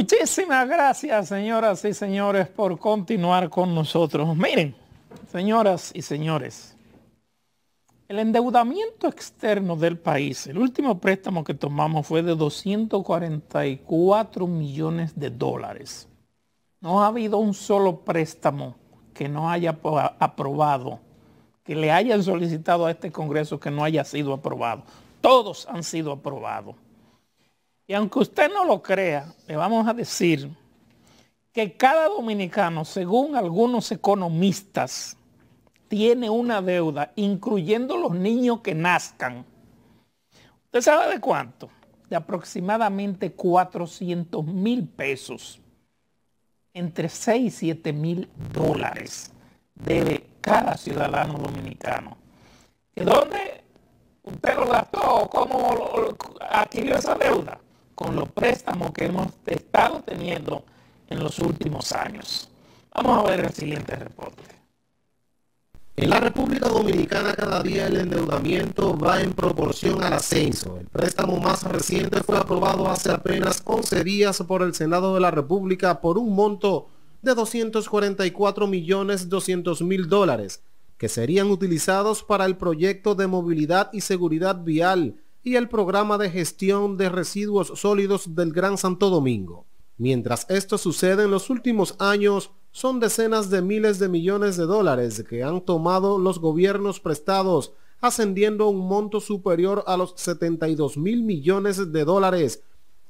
Muchísimas gracias, señoras y señores, por continuar con nosotros. Miren, señoras y señores, el endeudamiento externo del país, el último préstamo que tomamos fue de 244 millones de dólares. No ha habido un solo préstamo que no haya aprobado, que le hayan solicitado a este Congreso que no haya sido aprobado. Todos han sido aprobados. Y aunque usted no lo crea, le vamos a decir que cada dominicano, según algunos economistas, tiene una deuda, incluyendo los niños que nazcan. ¿Usted sabe de cuánto? De aproximadamente 400,000 pesos. Entre 6 y 7 mil dólares debe cada ciudadano dominicano. ¿Y dónde usted lo gastó? ¿Cómo adquirió esa deuda? Con los préstamos que hemos estado teniendo en los últimos años. Vamos a ver el siguiente reporte. En la República Dominicana cada día el endeudamiento va en proporción al ascenso. El préstamo más reciente fue aprobado hace apenas 11 días por el Senado de la República por un monto de 244.200.000 dólares, que serían utilizados para el proyecto de movilidad y seguridad vial y el programa de gestión de residuos sólidos del Gran Santo Domingo. Mientras esto sucede en los últimos años, son decenas de miles de millones de dólares que han tomado los gobiernos prestados, ascendiendo a un monto superior a los 72.000 millones de dólares,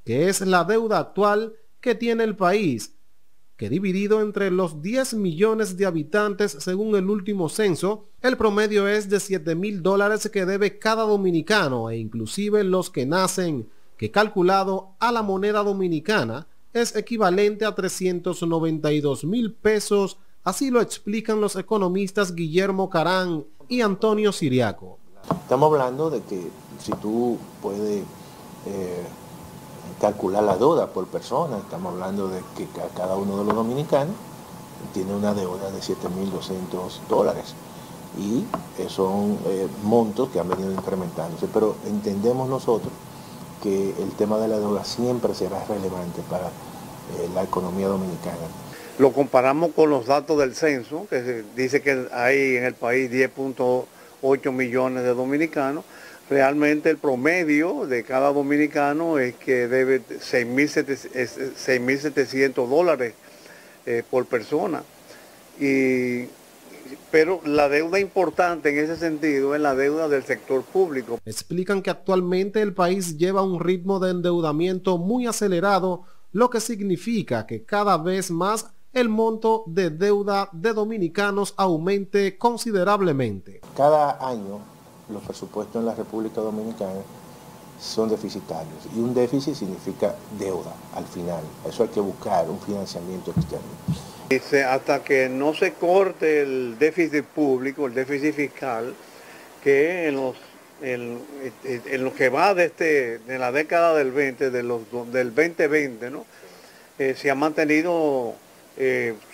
que es la deuda actual que tiene el país, que dividido entre los 10 millones de habitantes según el último censo, el promedio es de 7.000 dólares que debe cada dominicano e inclusive los que nacen, que calculado a la moneda dominicana es equivalente a 392.000 pesos, así lo explican los economistas Guillermo Carán y Antonio Siriaco. Estamos hablando de que si tú puedes calcular la deuda por persona, estamos hablando de que cada uno de los dominicanos tiene una deuda de 7.200 dólares y son montos que han venido incrementándose, pero entendemos nosotros que el tema de la deuda siempre será relevante para la economía dominicana. Lo comparamos con los datos del censo, que dice que hay en el país 10.8 millones de dominicanos. Realmente el promedio de cada dominicano es que debe 6.700 dólares por persona. Pero la deuda importante en ese sentido es la deuda del sector público. Explican que actualmente el país lleva un ritmo de endeudamiento muy acelerado, lo que significa que cada vez más el monto de deuda de dominicanos aumente considerablemente. Cada año los presupuestos en la República Dominicana son deficitarios y un déficit significa deuda al final. Eso hay que buscar un financiamiento externo. Hasta que no se corte el déficit público, el déficit fiscal, que en lo que va de la década del 20, del 2020, ¿no? Se ha mantenido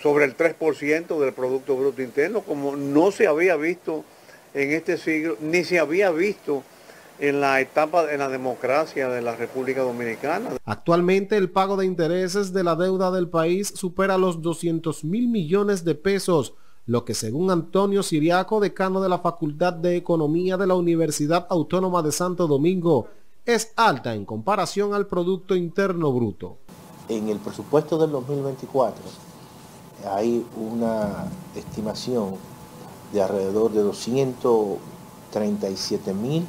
sobre el 3% del Producto Bruto Interno, como no se había visto en este siglo, ni se había visto en la etapa de la democracia de la República Dominicana. Actualmente el pago de intereses de la deuda del país supera los 200.000 millones de pesos, lo que según Antonio Siriaco, decano de la Facultad de Economía de la Universidad Autónoma de Santo Domingo, es alta en comparación al Producto Interno Bruto. En el presupuesto del 2024 hay una estimación de alrededor de 237.000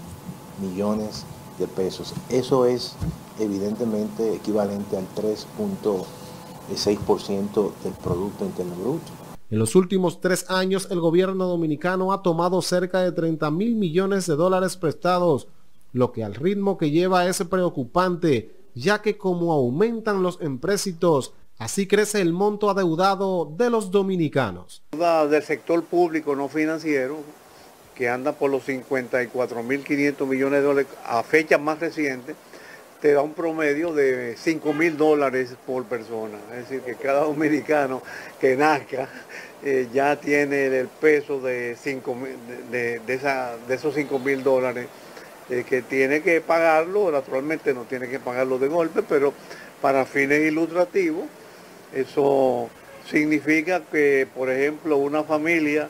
millones de pesos. Eso es evidentemente equivalente al 3.6% del Producto Interno Bruto. En los últimos 3 años, el gobierno dominicano ha tomado cerca de 30.000 millones de dólares prestados, lo que al ritmo que lleva es preocupante, ya que como aumentan los empréstitos, así crece el monto adeudado de los dominicanos. Del sector público no financiero, que anda por los 54.500 millones de dólares a fecha más reciente, te da un promedio de 5.000 dólares por persona. Es decir, que cada dominicano que nazca ya tiene el peso de esos 5.000 dólares que tiene que pagarlo. Naturalmente no tiene que pagarlo de golpe, pero para fines ilustrativos. Eso significa que, por ejemplo, una familia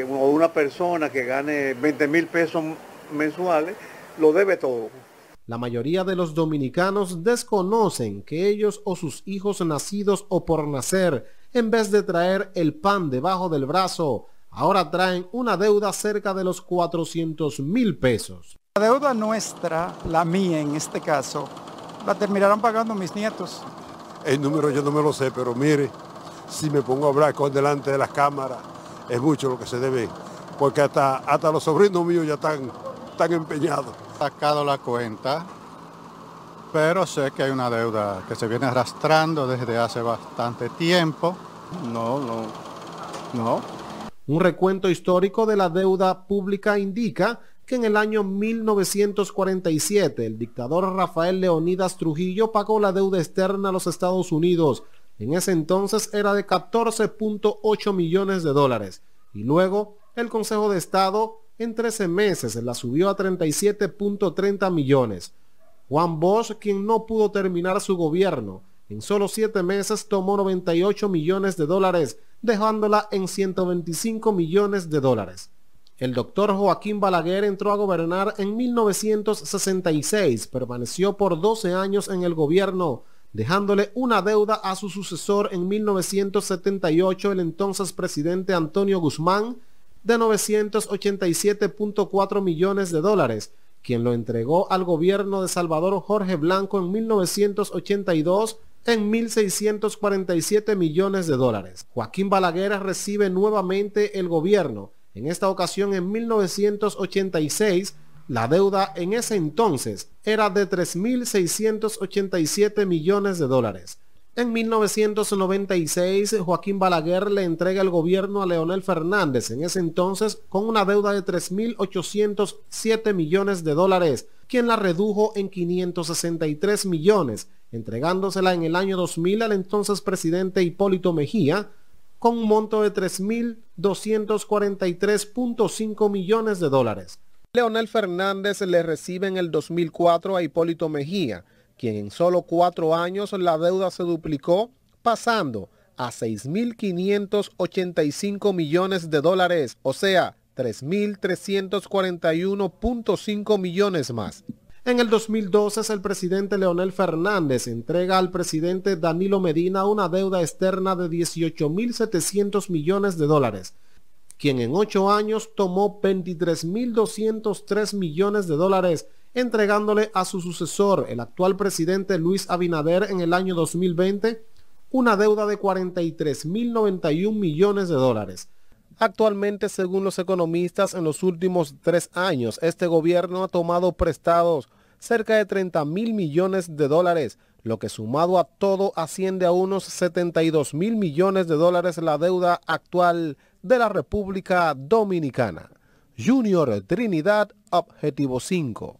o una persona que gane 20,000 pesos mensuales, lo debe todo. La mayoría de los dominicanos desconocen que ellos o sus hijos nacidos o por nacer, en vez de traer el pan debajo del brazo, ahora traen una deuda cerca de los 400,000 pesos. La deuda nuestra, la mía en este caso, la terminarán pagando mis nietos. El número yo no me lo sé, pero mire, si me pongo a hablar con delante de las cámaras, es mucho lo que se debe, porque hasta los sobrinos míos ya están empeñados. He sacado la cuenta, pero sé que hay una deuda que se viene arrastrando desde hace bastante tiempo. No. Un recuento histórico de la deuda pública indica que en el año 1947 el dictador Rafael Leónidas Trujillo pagó la deuda externa a los Estados Unidos. En ese entonces era de 14.8 millones de dólares. Y luego el Consejo de Estado en 13 meses la subió a 37.30 millones. Juan Bosch, quien no pudo terminar su gobierno, en solo 7 meses tomó 98 millones de dólares, dejándola en 125 millones de dólares. El doctor Joaquín Balaguer entró a gobernar en 1966, permaneció por 12 años en el gobierno, dejándole una deuda a su sucesor en 1978, el entonces presidente Antonio Guzmán, de 987.4 millones de dólares, quien lo entregó al gobierno de Salvador Jorge Blanco en 1982 en 1.647 millones de dólares. Joaquín Balaguer recibe nuevamente el gobierno. En esta ocasión, en 1986, la deuda en ese entonces era de 3.687 millones de dólares. En 1996, Joaquín Balaguer le entrega el gobierno a Leonel Fernández, en ese entonces con una deuda de 3.807 millones de dólares, quien la redujo en 563 millones, entregándosela en el año 2000 al entonces presidente Hipólito Mejía, con un monto de 3.243.5 millones de dólares. Leonel Fernández le recibe en el 2004 a Hipólito Mejía, quien en solo 4 años la deuda se duplicó, pasando a 6.585 millones de dólares, o sea, 3.341.5 millones más. En el 2012, el presidente Leonel Fernández entrega al presidente Danilo Medina una deuda externa de 18.700 millones de dólares, quien en 8 años tomó 23.203 millones de dólares, entregándole a su sucesor, el actual presidente Luis Abinader, en el año 2020, una deuda de 43.091 millones de dólares. Actualmente, según los economistas, en los últimos 3 años, este gobierno ha tomado prestados cerca de 30.000 millones de dólares, lo que sumado a todo asciende a unos 72.000 millones de dólares la deuda actual de la República Dominicana. Junior Trinidad, Objetivo 5.